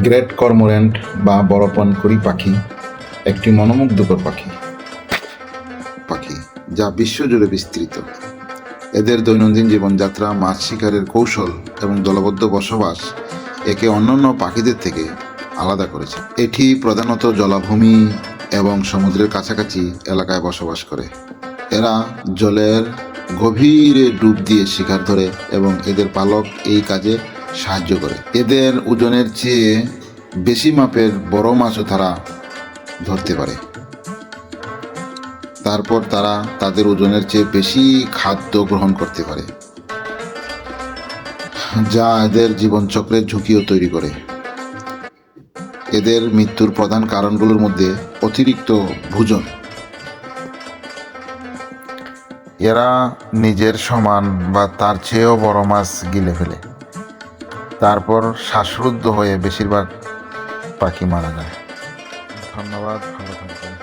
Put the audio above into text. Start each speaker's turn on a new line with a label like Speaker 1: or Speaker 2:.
Speaker 1: Great কর্মোরেন্ট বা বড় পণকুড়ি পাখি একটি মনোমুগ্ধকর পাখি যা বিশ্বজুড়ে বিস্তৃত। এদের দৈনন্দিন জীবনযাত্রা, মাছ শিকারের কৌশল এবং দলবদ্ধ বসবাস একে অন্যান্য পাখিদের থেকে আলাদা করেছে। এটি প্রধানত জলাভূমি এবং সমুদ্রের কাছাকাছি এলাকায় বসবাস করে। এরা জলের গভীরে ডুব দিয়ে শিকার ধরে এবং এদের পালক এই কাজে সাহায্য করে। এদের ওজনের চেয়ে বেশি মাপের বড় মাছও তারা ধরতে পারে। তারপর তারা তাদের ওজনের চেয়ে বেশি খাদ্য গ্রহণ করতে পারে, যা এদের জীবনচক্রের ঝুঁকিও তৈরি করে। এদের মৃত্যুর প্রধান কারণগুলোর মধ্যে অতিরিক্ত ভোজন। এরা নিজের সমান বা তার চেয়েও বড় মাছ গিলে ফেলে, তারপর শ্বাসরুদ্ধ হয়ে বেশিরভাগ পাখি মারা যায়। ধন্যবাদ, ভালো থাকবেন।